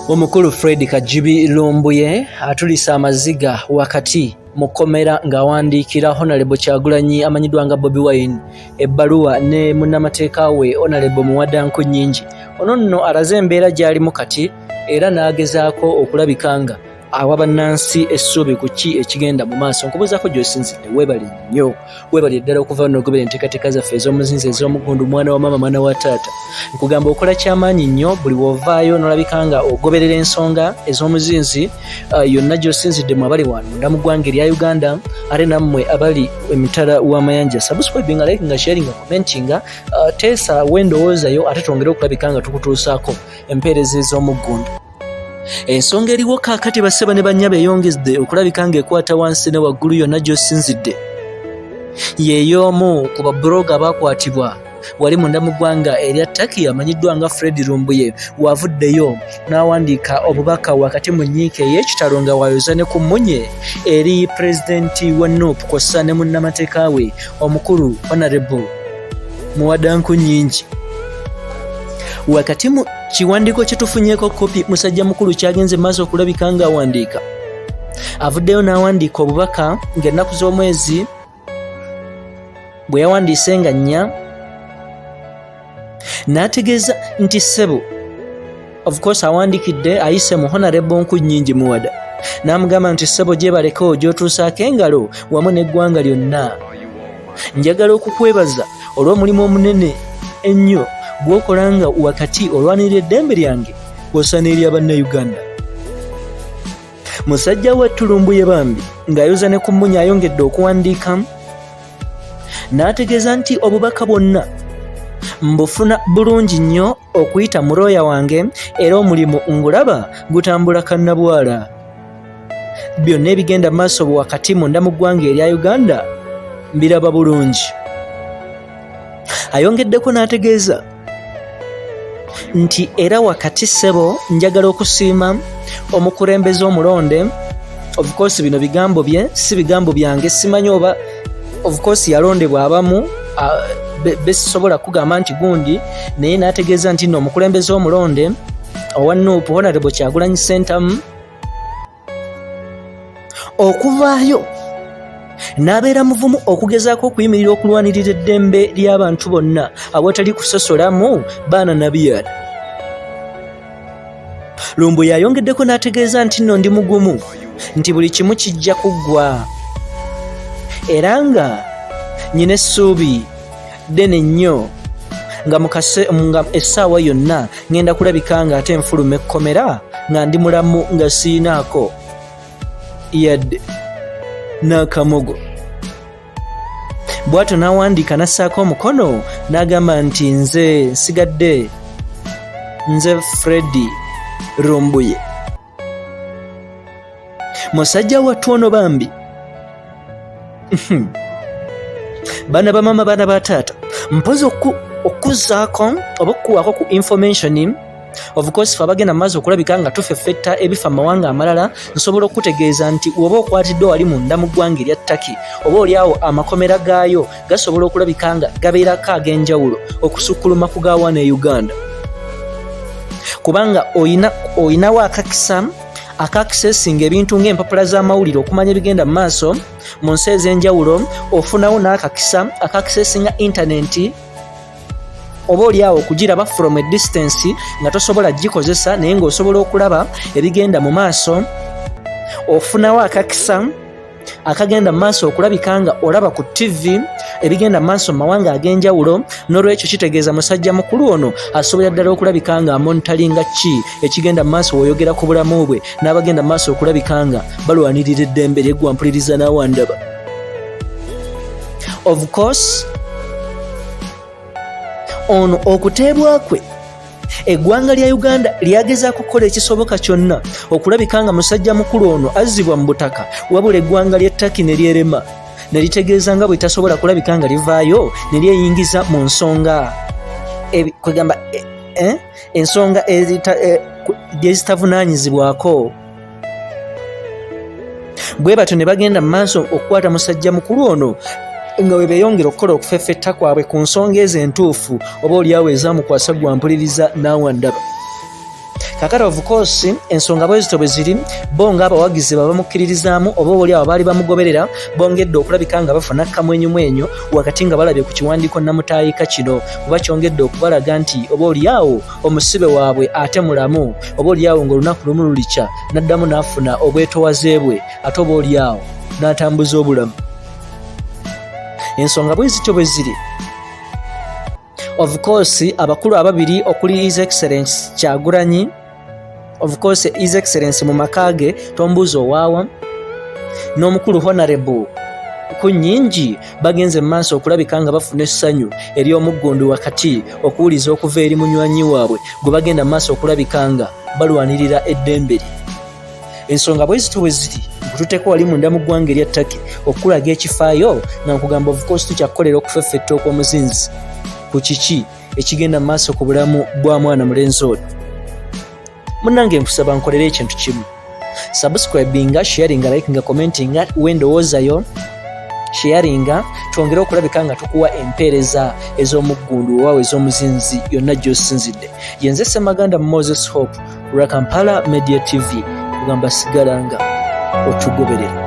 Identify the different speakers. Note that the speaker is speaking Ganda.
Speaker 1: Omukulu Fred Kajjubi Lumbuye atulisa amaziga wakati mu Kkomera ng'awandiikira Honorable Kyagulanyi amanyiddwa nga Bobi Wine ebbaluwa ne munnamateeka we Honorable Muwadda Nkunyingi. Ono nno alaze embeera gy'alimu kati era n'agezaako okulabika nga awa bannansi essuubi ku ki ekigenda mu maaso. Nkubuuzaako gy'osinzidde, weebale nnyo, weebale ddala okuva wano ogobera enteekateeka zaffe ez'omuzinzi ez'omugundu, mwana wa maama mwana wa taata. Nkugamba okola kyamaanyi nnyo buli w'ovaayo n'olabika nga ogoberera ensonga ez'omuzinzi yonna gy'osinzidde mu abali wano munda mu ggwanga erya Uganda, ate nammwe abali emitala w'amayanja. Subscribinga, likinga, sharinga, commentinga, teesa wendowoozayo ate twongere okulabika nga tukutuusaako empeereza ez'omugundu. Ensonga eriwo kaakati basseba ne bannya beeyongedde okulabika ng'ekwata wansi ne waggulu yonna gy'osinzidde. Yeey'omu ku babulooga abaakwatibwa wali munda mu ggwanga erya Turkey amanyiddwa nga Fred Lumbuye wavuddeyo n'awandiika obubaka wakati mu nnyiike ey'ekitalo nga wayoza ne ku mmunye eri pulezidenti wa NUP kw'ossa ne munnamateeka we omukulu Honorable Muwadda Nkunyingi. Wakati mu kiwandiiko kye tufunyeeko kopi musajja mukulu kyagenze maaso okulabika ng'awandiika, avuddeyo n'awandiika obubaka ng'ennaku z'omwezi bwe yawandiise nga 4 n'ategeeza nti ssebo, of course awandikidde ayise mu Honorable Nkunyingi Muwadda, n'amugamba nti ssebo gyebaleko gy'otuusaako engalo wamu n'eggwanga lyonna. Njagala okukwebaza olw'omulimu omunene ennyo gw'okola nga wakati olwanirira eddembe lyange kw'ossa n'erya bannayuganda. Musajja wattu Lumbuye bambi ng'ayoza ne ku mmunye ayongedde okuwandiika, n'ategeeza nti obubaka bwonna mbufuna bulungi nnyo okuyita mu looya wange era omulimu ngulaba gutambula kannabwala. Byonna ebigenda maaso wakati munda mu ggwanga erya Uganda mbiraba bulungi. Ayongeddeko n'ategeeza nti era wakati ssebo njagala okusiima omukulembeze omulonde. Of course bino bigambo bye, si bigambo byange, simanyi oba of course yalondebwa abamu besobola kugamba nti gundi, naye n'ategeeza nti nno omukulembeze omulonde owa NUP Honorable Kyagulanyi Sentamu okuvaayo n'abeera muvumu okugezaako okuyimirira okulwanirira eddembe ly'abantu bonna awatali kusosolamu baana na byala. Lumbuye ayongeddeko n'ategeeza nti nno ndi mugumu nti buli kimu kijja kuggwa era nga nyina essuubi ddene nnyo nga essaawa yonna ngenda kulabika nga ate enfuluma ekkomera nga ndi mulamu nga siinaako yadde n'akamogo. Bw'atyo n'awandiika n'assaako omukono n'agamba nti nze nsigadde nze Fred Lumbuye. Musajja wattu ono bambi baana ba maama baana ba taata, mpozi okuzzaako oba okukuwaako ku information. Of course fe abagenda mu maaso okulabika nga tufeffetta ebifa mawanga amalala, nsobola okutegeeza nti oba okwatiddwa wali munda mu ggwanga erya Turkey oba oliawo amakomera gaayo gasobola okulabika nga gabeerako ag'enjawulo okusukkuluma ku gaawana e Uganda, kubanga oyinawo akakisesinga ebintu ng'empapula z'amawulire okumanya ebigenda mu maaso mu nsi ez'enjawulo. Ofunawo n'akakisa akakisesinga intaneti oba oliawo okugiraba from a distance nga tosobola gikozesa naye ng'osobola okulaba ebigenda mu maaso. Ofunawo akakisa akagenda mu maaso okulabika nga olaba ku TV ebigenda mu maaso mu mawanga ag'enjawulo. N'olwekyo kitegeeza musajja mukulu ono asobola ddala okulabika nga amonitalinga ki ekigenda mu maaso w'oyogera ku bulamu bwe n'abagenda mu maaso okulabika nga balwanirira eddembe lyeggwa mpuliriza n'awandaba. Of course ono okuteebwa kwe eggwanga lya Uganda lyagezaako kukola ekisoboka kyonna okulabika nga musajja mukulu ono azzibwa mu butaka, wabula eggwanga ly'e Turkey ne lyerema ne litegeeza nga bwe tasobola kulabika nga livaayo ne lyeyingiza mu nsonga kwegamba ensonga gyezitavunaanyizibwako. Bwe batyo ne bagenda mu maaso okukwata musajja mukulu ono nga we beeyongera okukola okufeffetta kwabwe ku nsonga ezo entuufu oba oliawo ezaamukwasa gwa mpuliriza n'awandaba. kakati of course ensonga bwezito bwe ziri bo ng'abawagizi babamukkiririzaamu oba oli abo baali bamugoberera bongedde okulabika nga bafuna kamwenyumwenyu wakati nga balabye ku kiwandiiko namutaayika kino kuba kyongedde okubalaga nti oba oli awo omusibe waabwe ate mulamu oba oli awo ng'olunaku lumu lulikya n'addamu n'afuna obwetowaze bwe ate oba oli awo n'atambuza obulamu. Ensonga bwezityo bwe ziri. Of course abakulu ababiri okuli His Excellency Kyagulanyi, of course His Excellency mu makage tombuzo waawa, n'omukulu Honorable Nkunyingi bagenze mu maaso okulabika nga bafuna essanyu eri omuggundu wakati okuwuliza okuva eri munywanyi waabwe gwe bagenda mu maaso okulabika nga balwanirira eddembe lye. Ensonga bwezityo bwe ziri nkututteko wali munda mu ggwanga erya Turkey okulaga ekifaayo nga nkugamba of course tukyakukolera okufeffetta okw'omuzinzi ku kiki ekigenda mu maaso ku bulamu bwa mwana mulenzi ono. Munnange nkusaba nkolere ekintu kimu, subscribinga, sharinga, likinga, commentinga, wendowoozayo sharinga, twongere okulabika nga tukuwa empeereza ez'omuggundu owaawe ez'omuzinzi yonna gy'osinzidde. Yenze Ssemaganda Moses Hope ku Kampala Media TV kugamba sigalanga otugoberera.